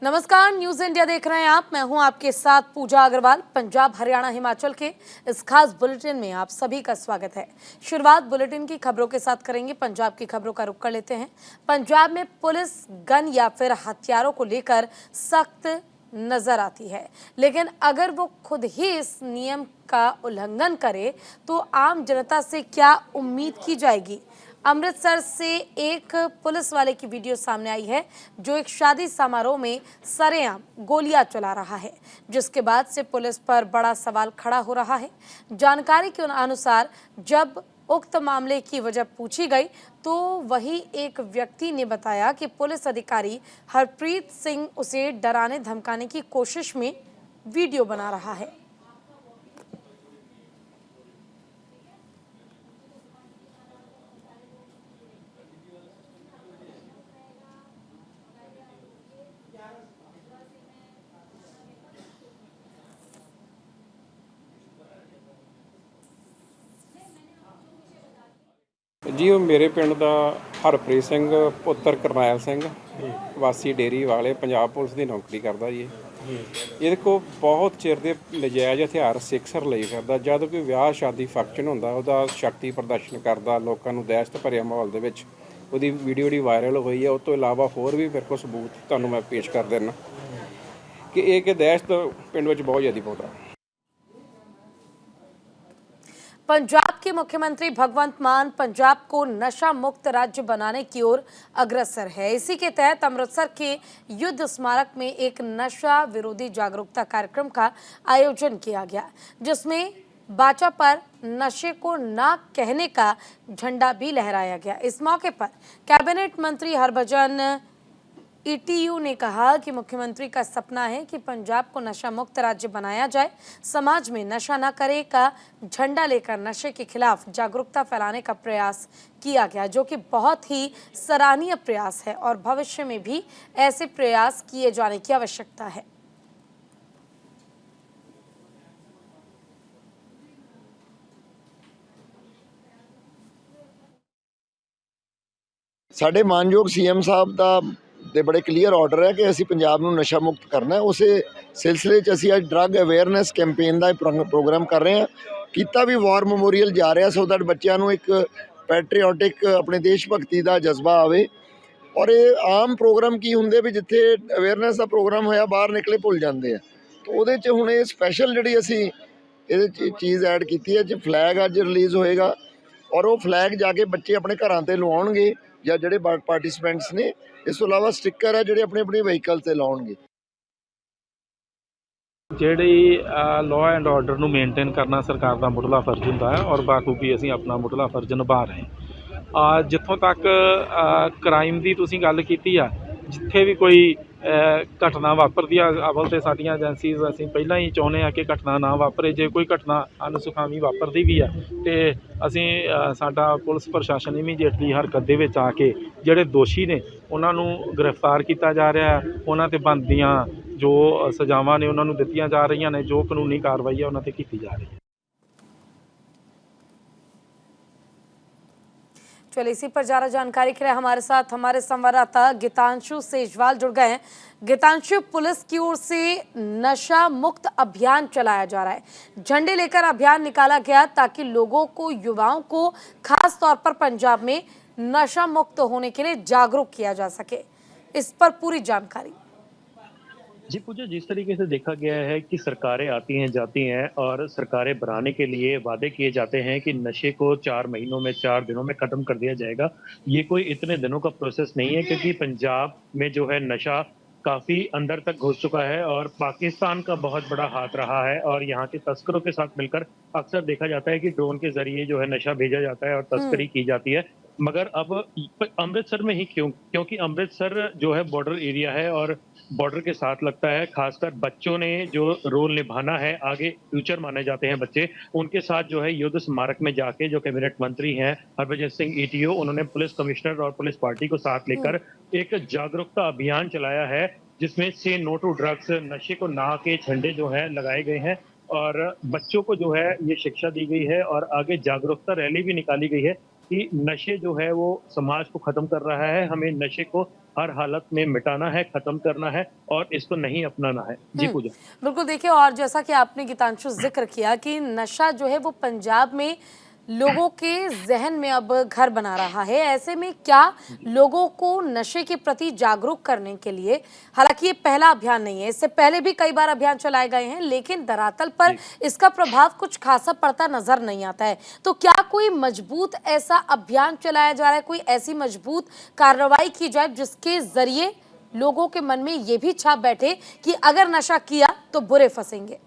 नमस्कार, news India देख रहे हैं आप। मैं हूं आपके साथ पूजा अग्रवाल। पंजाब, हरियाणा, हिमाचल के इस खास बुलेटिन में आप सभी का स्वागत है। शुरुआत बुलेटिन की खबरों के साथ करेंगे। पंजाब की खबरों का रुख कर लेते हैं। पंजाब में पुलिस गन या फिर हथियारों को लेकर सख्त नजर आती है, लेकिन अगर वो खुद ही इस नियम का उल्लंघन करे तो आम जनता से क्या उम्मीद की जाएगी। अमृतसर से एक पुलिस वाले की वीडियो सामने आई है जो एक शादी समारोह में सरेआम गोलियां चला रहा है, जिसके बाद से पुलिस पर बड़ा सवाल खड़ा हो रहा है। जानकारी के अनुसार जब उक्त मामले की वजह पूछी गई तो वही एक व्यक्ति ने बताया कि पुलिस अधिकारी हरप्रीत सिंह उसे डराने धमकाने की कोशिश में वीडियो बना रहा है। जी ਉਹ ਮੇਰੇ ਪਿੰਡ ਦਾ ਹਰਪ੍ਰੀਤ ਸਿੰਘ ਪੁੱਤਰ ਕਰਨੈਲ ਸਿੰਘ ਵਾਸੀ ਡੇਰੀ ਵਾਲੇ ਪੰਜਾਬ ਪੁਲਿਸ ਦੀ ਨੌਕਰੀ ਕਰਦਾ ਜੀ। ਇਹਦੇ ਕੋਲ ਬਹੁਤ ਚਿਰ ਦੇ ਨਜਾਇਜ਼ ਹਥਿਆਰ ਸਿਕਸਰ ਲਈ ਫਿਰਦਾ। ਜਦ ਕੋਈ ਵਿਆਹ ਸ਼ਾਦੀ ਫੰਕਸ਼ਨ ਹੁੰਦਾ ਉਹਦਾ ਸ਼ਕਤੀ ਪ੍ਰਦਰਸ਼ਨ ਕਰਦਾ, ਲੋਕਾਂ ਨੂੰ ਦਹਿਸ਼ਤ ਭਰਿਆ ਮਾਹੌਲ ਦੇ ਵਿੱਚ ਉਹਦੀ ਵੀਡੀਓ ਜਿਹੜੀ ਵਾਇਰਲ ਹੋਈ ਹੈ। ਉਸ ਤੋਂ ਇਲਾਵਾ ਹੋਰ ਵੀ ਮੇਰੇ ਕੋਲ ਸਬੂਤ ਤੁਹਾਨੂੰ ਮੈਂ ਪੇਸ਼ ਕਰ ਦਿੰਦਾ ਕਿ ਇਹ ਕਿ ਦਹਿਸ਼ਤ ਪਿੰਡ ਵਿੱਚ ਬਹੁਤ ਜ਼ਿਆਦਾ ਪਾਉਂਦਾ। पंजाब के मुख्यमंत्री भगवंत मान पंजाब को नशा मुक्त राज्य बनाने की ओर अग्रसर है। इसी के तहत अमृतसर के युद्ध स्मारक में एक नशा विरोधी जागरूकता कार्यक्रम का आयोजन किया गया, जिसमें बाचा पर नशे को ना कहने का झंडा भी लहराया गया। इस मौके पर कैबिनेट मंत्री हरभजन ईटीयू ने कहा कि मुख्यमंत्री का सपना है कि पंजाब को नशा मुक्त राज्य बनाया जाए। समाज में नशा न करे का झंडा लेकर नशे के खिलाफ जागरूकता फैलाने का प्रयास किया गया, जो कि बहुत ही सराहनीय प्रयास है और भविष्य में भी ऐसे प्रयास किए जाने की आवश्यकता है। ਸਾਡੇ ਮਾਨਯੋਗ ਸੀਐਮ ਸਾਹਿਬ ਦਾ ਤੇ ਬੜੇ ਕਲੀਅਰ ਆਰਡਰ ਹੈ ਕਿ ਅਸੀਂ ਪੰਜਾਬ ਨੂੰ ਨਸ਼ਾ ਮੁਕਤ ਕਰਨਾ ਹੈ। ਉਸੇ ਸਿਲਸਿਲੇ 'ਚ ਅਸੀਂ ਅੱਜ ਡਰੱਗ ਅਵੇਅਰਨੈਸ ਕੈਂਪੇਨ ਦਾ ਪ੍ਰੋਗਰਾਮ ਕਰ ਰਹੇ ਹਾਂ। ਕੀਤਾ ਵੀ ਵਾਰ ਮੈਮੋਰੀਅਲ ਜਾ ਰਿਹਾ ਸੋ ਦੈਟ ਬੱਚਿਆਂ ਨੂੰ ਇੱਕ ਪੈਟਰੀਓਟਿਕ ਆਪਣੇ ਦੇਸ਼ ਭਗਤੀ ਦਾ ਜਜ਼ਬਾ ਆਵੇ। ਔਰ ਇਹ ਆਮ ਪ੍ਰੋਗਰਾਮ ਕੀ ਹੁੰਦੇ ਵੀ ਜਿੱਥੇ ਅਵੇਅਰਨੈਸ ਦਾ ਪ੍ਰੋਗਰਾਮ ਹੋਇਆ ਬਾਹਰ ਨਿਕਲੇ ਭੁੱਲ ਜਾਂਦੇ ਆ, ਤਾਂ ਉਹਦੇ 'ਚ ਹੁਣ ਇਹ ਸਪੈਸ਼ਲ ਜਿਹੜੀ ਅਸੀਂ ਇਹਦੇ 'ਚ ਚੀਜ਼ ਐਡ ਕੀਤੀ ਹੈ। ਜ ਫਲੈਗ ਅੱਜ ਰਿਲੀਜ਼ ਹੋਏਗਾ ਔਰ ਉਹ ਫਲੈਗ ਜਾ ਕੇ ਬੱਚੇ ਆਪਣੇ ਘਰਾਂ 'ਤੇ ਲਵਾਉਣਗੇ ਜਾਂ ਜਿਹੜੇ ਪਾਰਟਿਸਪੈਂਟਸ ਨੇ। ਇਸ ਤੋਂ ਇਲਾਵਾ ਸਟਿੱਕਰ ਹੈ ਜਿਹੜੇ ਆਪਣੇ ਆਪਣੇ ਵਹੀਕਲ 'ਤੇ ਲਾਉਣਗੇ। ਜਿਹੜੀ ਲਾਅ ਐਂਡ ਆਰਡਰ ਨੂੰ ਮੇਨਟੇਨ ਕਰਨਾ ਸਰਕਾਰ ਦਾ ਮੁੱਢਲਾ ਫਰਜ਼ ਹੁੰਦਾ ਹੈ ਔਰ ਬਾਖੂਬੀ ਅਸੀਂ ਆਪਣਾ ਮੁੱਢਲਾ ਫਰਜ਼ ਨਿਭਾ ਰਹੇ ਹਾਂ। ਜਿੱਥੋਂ ਤੱਕ ਕ੍ਰਾਈਮ ਦੀ ਤੁਸੀਂ ਗੱਲ ਕੀਤੀ ਆ, ਜਿੱਥੇ ਵੀ ਕੋਈ ਘਟਨਾ ਵਾਪਰਦੀ ਆ, ਅਵਲ ਤੇ ਸਾਡੀਆਂ ਏਜੰਸੀਜ਼ ਅਸੀਂ ਪਹਿਲਾਂ ਹੀ ਚਾਹੁੰਦੇ ਆ ਕਿ ਘਟਨਾ ਨਾ ਵਾਪਰੇ। ਜੇ ਕੋਈ ਘਟਨਾ ਅਨਸੁਖਾਵੀ ਵਾਪਰਦੀ ਵੀ ਆ ਤੇ ਅਸੀਂ ਸਾਡਾ ਪੁਲਿਸ ਪ੍ਰਸ਼ਾਸਨ ਇਮੀਡੀਏਟਲੀ ਹਰਕਤ ਦੇ ਵਿੱਚ ਆ ਕੇ ਜਿਹੜੇ ਦੋਸ਼ੀ ਨੇ ਉਹਨਾਂ ਨੂੰ ਗ੍ਰਿਫਤਾਰ ਕੀਤਾ ਜਾ ਰਿਹਾ, ਉਹਨਾਂ 'ਤੇ ਬਣਦੀਆਂ ਜੋ ਸਜ਼ਾਵਾਂ ਨੇ ਉਹਨਾਂ ਨੂੰ ਦਿੱਤੀਆਂ ਜਾ ਰਹੀਆਂ ਨੇ, ਜੋ ਕਾਨੂੰਨੀ ਕਾਰਵਾਈ ਹੈ ਉਹਨਾਂ 'ਤੇ ਕੀਤੀ ਜਾ ਰਹੀ ਹੈ। चलिए, इसी पर ज़्यादा जानकारी के लिए हमारे साथ हमारे संवाददाता गीतांशु सेजवाल जुड़ गए हैं। गीतांशु, पुलिस की ओर से नशा मुक्त अभियान चलाया जा रहा है, झंडे लेकर अभियान निकाला गया ताकि लोगों को, युवाओं को खास तौर पर पंजाब में नशा मुक्त होने के लिए जागरूक किया जा सके। इस पर पूरी जानकारी। जी पूजा, जिस तरीके से देखा गया है कि सरकारें आती हैं जाती हैं और सरकारें बनाने के लिए वादे किए जाते हैं कि नशे को 4 महीनों में 4 दिनों में ख़त्म कर दिया जाएगा। ये कोई इतने दिनों का प्रोसेस नहीं है, क्योंकि पंजाब में जो है नशा काफ़ी अंदर तक घुस चुका है और पाकिस्तान का बहुत बड़ा हाथ रहा है। और यहाँ के तस्करों के साथ मिलकर अक्सर देखा जाता है कि ड्रोन के जरिए जो है नशा भेजा जाता है और तस्करी की जाती है। मगर अब अमृतसर में ही क्योंकि अमृतसर जो है बॉर्डर एरिया है और बॉर्डर के साथ लगता है। खासकर बच्चों ने जो रोल निभाना है, आगे फ्यूचर माने जाते हैं बच्चे, उनके साथ जो है युद्ध स्मारक में जाके जो कैबिनेट मंत्री हैं हरभजन सिंह ईटीओ, उन्होंने पुलिस कमिश्नर और पुलिस पार्टी को साथ लेकर एक जागरूकता अभियान चलाया है, जिसमें से नो टू ड्रग्स, नशे को ना के झंडे जो है लगाए गए हैं और बच्चों को जो है ये शिक्षा दी गई है और आगे जागरूकता रैली भी निकाली गई है कि नशे जो है वो समाज को खत्म कर रहा है, हमें नशे को हर हालत में मिटाना है, खत्म करना है और इसको नहीं अपनाना है। जी पूजा। बिल्कुल देखिए, और जैसा कि आपने गीतांशु जिक्र किया कि नशा जो है वो पंजाब में लोगों के जहन में अब घर बना रहा है, ऐसे में क्या लोगों को नशे के प्रति जागरूक करने के लिए, हालांकि ये पहला अभियान नहीं है, इससे पहले भी कई बार अभियान चलाए गए हैं, लेकिन धरातल पर इसका प्रभाव कुछ खासा पड़ता नजर नहीं आता है, तो क्या कोई मजबूत ऐसा अभियान चलाया जा रहा है, कोई ऐसी मजबूत कार्रवाई की जाए जिसके जरिए लोगों के मन में ये भी छाप बैठे कि अगर नशा किया तो बुरे फंसेंगे?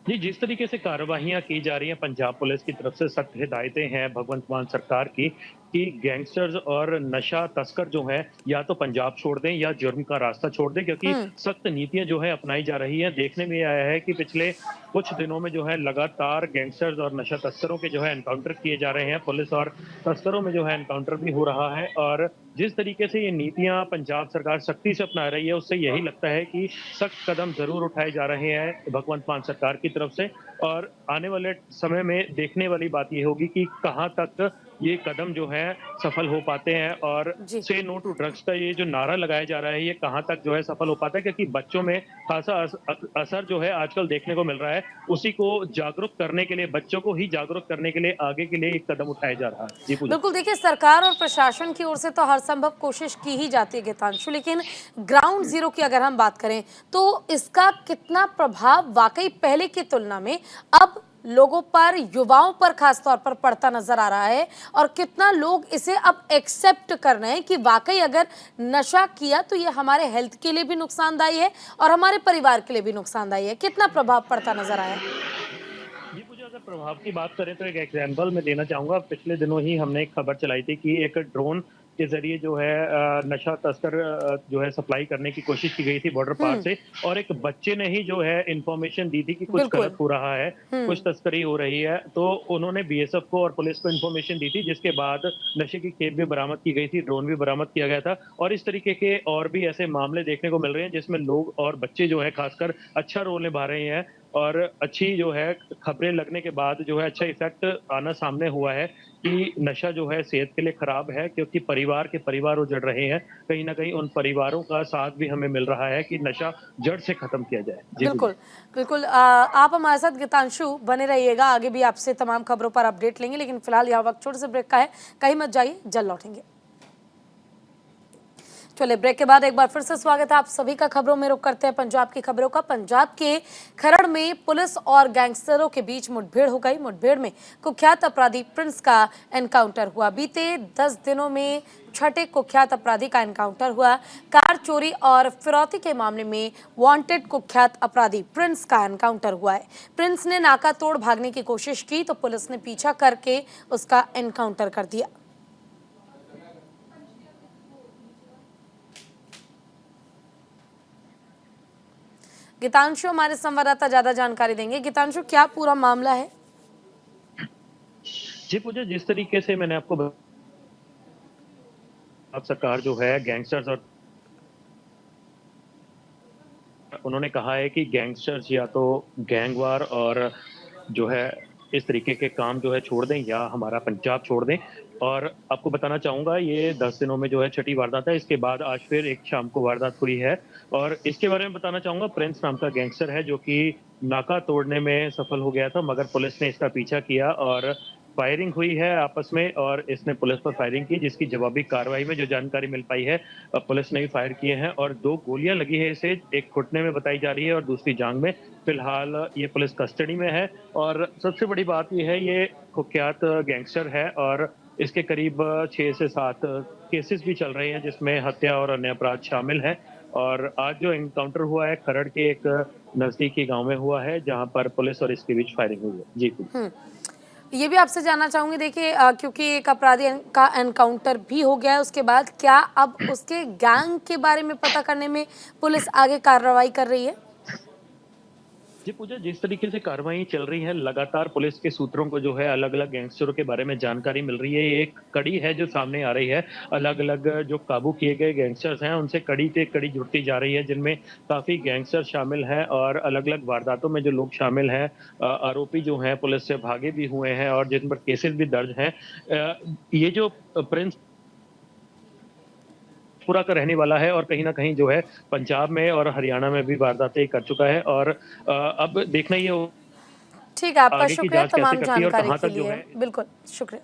जी, जिस तरीके से कार्रवाइयाँ की जा रही हैं पंजाब पुलिस की तरफ से, सख्त हिदायतें हैं भगवंत मान सरकार की कि गैंगस्टर्स और नशा तस्कर जो हैं या तो पंजाब छोड़ दें या जुर्म का रास्ता छोड़ दें, क्योंकि सख्त नीतियां जो है अपनाई जा रही हैं। देखने में ये आया है कि पिछले कुछ दिनों में जो है लगातार गैंगस्टर्स और नशा तस्करों के जो है एनकाउंटर किए जा रहे हैं। पुलिस और तस्करों में जो है एनकाउंटर भी हो रहा है और जिस तरीके से ये नीतियां पंजाब सरकार सख्ती से अपना रही है, उससे यही लगता है कि सख्त कदम जरूर उठाए जा रहे हैं भगवंत मान सरकार की तरफ से। और आने वाले समय में देखने वाली बात ये होगी कि कहां तक ये कदम जो है सफल हो पाते हैं और जी। से नो टू ड्रग्स का ये जो नारा लगाया जा रहा है, ये कहां तक जो है सफल हो पाता है, क्योंकि बच्चों में खासा असर जो है आजकल देखने को मिल रहा है। उसी को जागरूक करने के लिए, बच्चों को ही जागरूक करने के लिए आगे के लिए एक कदम उठाया जा रहा है। जी पूजा। बिल्कुल देखिए, सरकार और प्रशासन की ओर से तो हर संभव कोशिश की ही जाती है गीतांशु, लेकिन ग्राउंड जीरो की अगर हम बात करें तो इसका कितना प्रभाव वाकई पहले की तुलना में अब लोगों पर, युवाओं पर खास तौर पर पड़ता नजर आ रहा है, और कितना लोग इसे अब एक्सेप्ट कर रहे हैं कि वाकई अगर नशा किया तो ये हमारे हेल्थ के लिए भी नुकसानदायी है और हमारे परिवार के लिए भी नुकसानदायी है, कितना प्रभाव पड़ता नजर आया? जी, मुझे अगर प्रभाव की बात करें तो एक एग्जांपल मैं देना चाहूँगा। पिछले दिनों ही हमने एक खबर चलाई थी कि एक ड्रोन के ज़रिए जो है नशा तस्कर जो है सप्लाई करने की कोशिश की गई थी बॉर्डर पार से, और एक बच्चे ने ही जो है इन्फॉर्मेशन दी थी कि कुछ बिल्कुल। गलत हो रहा है, कुछ तस्करी हो रही है। तो उन्होंने बीएसएफ को और पुलिस को इन्फॉर्मेशन दी थी, जिसके बाद नशे की खेप भी बरामद की गई थी, ड्रोन भी बरामद किया गया था। और इस तरीके के और भी ऐसे मामले देखने को मिल रहे हैं जिसमें लोग और बच्चे जो है खासकर अच्छा रोल निभा रहे हैं और अच्छी जो है खबरें लगने के बाद जो है अच्छा इफेक्ट आना सामने हुआ है कि नशा जो है सेहत के लिए खराब है, क्योंकि परिवार के परिवार उजड़ रहे हैं। कहीं ना कहीं उन परिवारों का साथ भी हमें मिल रहा है कि नशा जड़ से खत्म किया जाए। जी बिल्कुल बिल्कुल, आप हमारे साथ गीतांशु बने रहिएगा, आगे भी आपसे तमाम खबरों पर अपडेट लेंगे, लेकिन फिलहाल यहाँ वक्त छोटे से ब्रेक का है, कहीं मत जाइए, जल्द लौटेंगे। चलिए, ब्रेक के बाद एक बार फिर से स्वागत है आप सभी का। खबरों में रुक करते हैं पंजाब की खबरों का। पंजाब के खरड़ में पुलिस और गैंगस्टरों के बीच मुठभेड़ हो गई। मुठभेड़ में कुख्यात अपराधी प्रिंस का एनकाउंटर हुआ। बीते 10 दिनों में छठे कुख्यात अपराधी का एनकाउंटर हुआ। कार चोरी और फिरौती के मामले में वांटेड कुख्यात अपराधी प्रिंस का एनकाउंटर हुआ है। प्रिंस ने नाका तोड़ भागने की कोशिश की तो पुलिस ने पीछा करके उसका एनकाउंटर कर दिया। गीतांशु हमारे संवाददाता ज्यादा जानकारी देंगे। गीतांशु, क्या पूरा मामला है? जी पूजा, जिस तरीके से मैंने आपको अब सरकार जो है गैंगस्टर्स और उन्होंने कहा है कि गैंगस्टर्स या तो गैंगवार और जो है इस तरीके के काम जो है छोड़ दें या हमारा पंजाब छोड़ दें। और आपको बताना चाहूँगा ये 10 दिनों में जो है छठी वारदात है। इसके बाद आज फिर एक शाम को वारदात हुई है और इसके बारे में बताना चाहूँगा। प्रिंस नाम का गैंगस्टर है जो कि नाका तोड़ने में सफल हो गया था, मगर पुलिस ने इसका पीछा किया और फायरिंग हुई है आपस में और इसने पुलिस पर फायरिंग की, जिसकी जवाबी कार्रवाई में जो जानकारी मिल पाई है पुलिस ने भी फायर किए हैं और 2 गोलियां लगी है इसे, एक घुटने में बताई जा रही है और दूसरी जांग में। फिलहाल ये पुलिस कस्टडी में है और सबसे बड़ी बात यह है ये कुख्यात गैंगस्टर है और इसके करीब 6 से 7 केसेस भी चल रहे हैं जिसमें हत्या और अन्य अपराध शामिल है। और आज जो एनकाउंटर हुआ है खरड़ के एक नजदीकी गांव में हुआ है जहां पर पुलिस और इसके बीच फायरिंग हुई है। जी ये भी आपसे जानना चाहूंगी, देखिए क्योंकि एक अपराधी का एनकाउंटर भी हो गया है, उसके बाद क्या अब उसके गैंग के बारे में पता करने में पुलिस आगे कार्रवाई कर रही है? जी पूजा, जिस तरीके से कार्रवाई चल रही है लगातार पुलिस के सूत्रों को जो है अलग अलग गैंगस्टरों के बारे में जानकारी मिल रही है। ये एक कड़ी है जो सामने आ रही है। अलग अलग जो काबू किए गए गैंगस्टर्स हैं उनसे कड़ी से कड़ी जुड़ती जा रही है, जिनमें काफी गैंगस्टर शामिल हैं और अलग अलग वारदातों में जो लोग शामिल हैं, आरोपी जो हैं पुलिस से भागे भी हुए हैं और जिन पर केसेस भी दर्ज हैं। ये जो प्रिंस पूरा का रहने वाला है और कहीं ना कहीं जो है पंजाब में और हरियाणा में भी वारदातें कर चुका है और अब देखना ये ठीक है, आपका आगे की शुक्रिया जांच कैसे तमाम करती है और जानकारी कहाँ के तक जो लिए। है बिल्कुल शुक्रिया।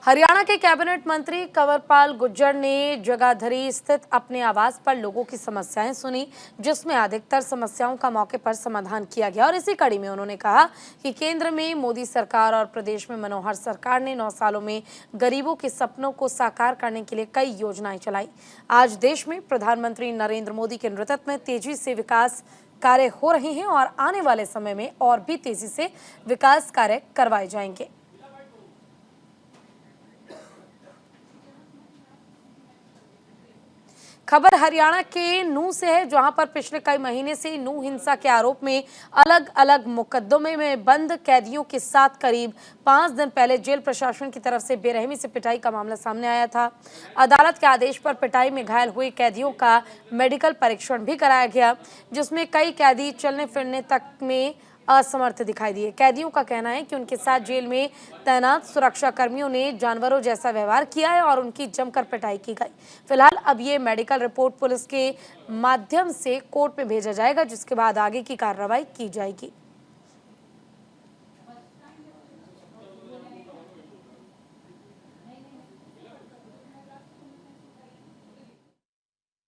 हरियाणा के कैबिनेट मंत्री कंवरपाल गुर्जर ने जगाधरी स्थित अपने आवास पर लोगों की समस्याएं सुनी, जिसमें अधिकतर समस्याओं का मौके पर समाधान किया गया। और इसी कड़ी में उन्होंने कहा कि केंद्र में मोदी सरकार और प्रदेश में मनोहर सरकार ने 9 सालों में गरीबों के सपनों को साकार करने के लिए कई योजनाएं चलाई। आज देश में प्रधानमंत्री नरेंद्र मोदी के नेतृत्व में तेजी से विकास कार्य हो रहे हैं और आने वाले समय में और भी तेजी से विकास कार्य करवाए जाएंगे। खबर हरियाणा के नूंह से है, जहां पर पिछले कई महीने से नूंह हिंसा के आरोप में अलग अलग मुकदमों में बंद कैदियों के साथ करीब 5 दिन पहले जेल प्रशासन की तरफ से बेरहमी से पिटाई का मामला सामने आया था। अदालत के आदेश पर पिटाई में घायल हुए कैदियों का मेडिकल परीक्षण भी कराया गया, जिसमें कई कैदी चलने फिरने तक में असमर्थ दिखाई दिए। कैदियों का कहना है कि उनके साथ जेल में तैनात सुरक्षा कर्मियों ने जानवरों जैसा व्यवहार किया है और उनकी जमकर पिटाई की गई। फिलहाल अब ये मेडिकल रिपोर्ट पुलिस के माध्यम से कोर्ट में भेजा जाएगा, जिसके बाद आगे की कार्रवाई की जाएगी।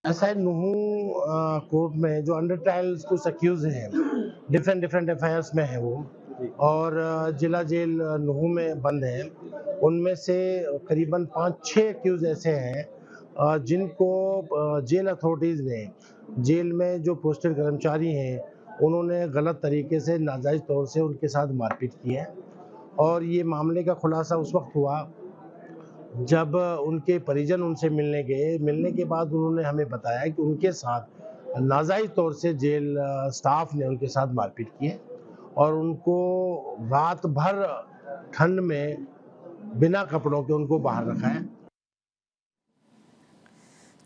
ऐसा है नूहू कोर्ट में जो अंडर ट्रायल्स कुछ अक्यूज हैं, डिफरेंट एफआईआर्स में है वो, और जिला जेल नूहू में बंद है। उनमें से करीबन 5-6 अक्यूज ऐसे हैं जिनको जेल अथॉरिटीज़ ने जेल में जो पोस्टेड कर्मचारी हैं उन्होंने गलत तरीके से नाजायज़ तौर से उनके साथ मारपीट की है। और ये मामले का खुलासा उस वक्त हुआ जब उनके परिजन उनसे मिलने गए। मिलने के बाद उन्होंने हमें बताया कि उनके साथ नाजायज़ तौर से जेल स्टाफ ने उनके साथ मारपीट की है और उनको रात भर ठंड में बिना कपड़ों के उनको बाहर रखा है।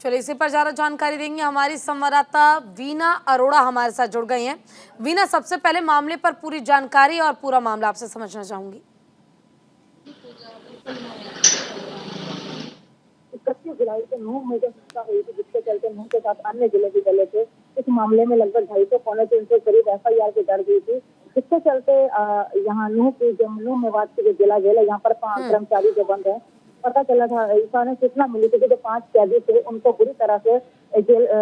चलिए, इसी पर ज्यादा जानकारी देंगे हमारी संवाददाता वीना अरोड़ा हमारे साथ जुड़ गई हैं। वीना, सबसे पहले मामले पर पूरी जानकारी और पूरा मामला आपसे समझना चाहूंगी। 31 जुलाई को नूंह में जो हिंसा हुई थी, जिसके चलते नूंह के साथ अन्य जिले भी गले थे, इस मामले में लगभग 250-300 करीब एफआईआर की दर्ज हुई थी, जिसके चलते यहाँ नूंह की जो नूंह मेवात की जो जिला जेल है, यहाँ पर 5 कर्मचारी जो बंद है, पता चला था, ईसा ने सूचना मिली थी कि जो 5 कैदी थे उनको बुरी तरह से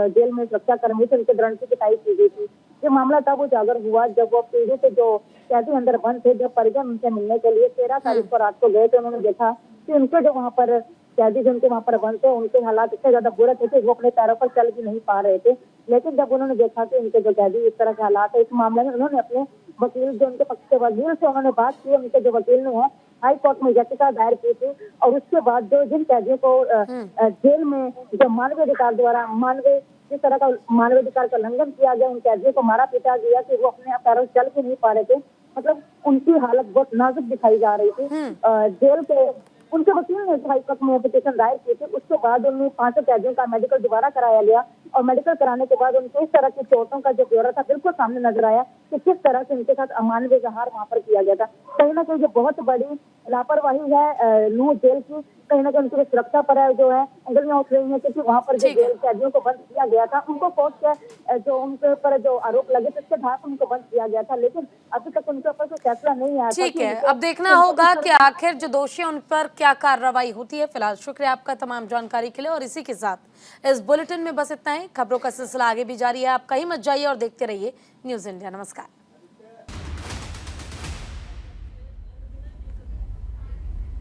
जेल में सुरक्षा कर्मी थे, उनके दंड की पिटाई की गई थी। ये मामला तब उजागर हुआ जब वो पीढ़ी के जो कैदी अंदर बंद थे, जब परिजन उनसे मिलने के लिए 13 तारीख को रात को गए थे, उन्होंने देखा कि उनके जो वहाँ पर कैदी जिनके वहाँ पर बंद थे, उनके हालात इतने ज्यादा बुरे थे कि वो अपने पैरों पर चल भी नहीं पा रहे थे। लेकिन जब उन्होंने देखा कि उनके जो कैदी इस तरह के हालात है, इस मामले में उन्होंने अपने वकील जो उनके पक्ष के वकील से उन्होंने बात की। उनके जो वकील ने है हाई कोर्ट में याचिका दायर की थी और उसके बाद जो जिन कैदियों को जेल में जो मानवाधिकार द्वारा जिस तरह का मानवाधिकार का उल्लंघन किया गया, उन कैदियों को मारा पीटा गया कि वो अपने पैरों चल के नहीं पा रहे थे, मतलब उनकी हालत बहुत नाजुक दिखाई जा रही थी। जेल के उनके वकील ने हाई कोर्ट में पिटीशन दायर की थी। उसके बाद उन्हें 5 कैदियों का मेडिकल दोबारा कराया गया और मेडिकल कराने के बाद उनके इस तरह की चोटों का जो ब्यौरा था बिल्कुल सामने नजर आया कि किस तरह से उनके साथ अमानवीय व्यवहार वहाँ पर किया गया था। कहीं ना कहीं जो बहुत बड़ी लापरवाही है नूंह जेल की, कहीं ना कहीं उनकी सुरक्षा पर जो है उंगलियां उठ रही है, क्योंकि वहाँ पर जो जेल कैदियों को बंद किया गया था, उनको कोर्ट के जो उनके ऊपर जो आरोप लगे थे उसके आधार पर उनको बंद किया गया था, लेकिन अभी तक उनके ऊपर कोई फैसला नहीं आया। ठीक है, अब देखना होगा कि आखिर जो दोषी हैं उन पर क्या कार्रवाई होती है। फिलहाल शुक्रिया आपका तमाम जानकारी के लिए और इसी के साथ इस बुलेटिन में बस इतना ही। खबरों का सिलसिला आगे भी जारी है, आप कहीं मत जाइए और देखते रहिए न्यूज़ इंडिया। नमस्कार।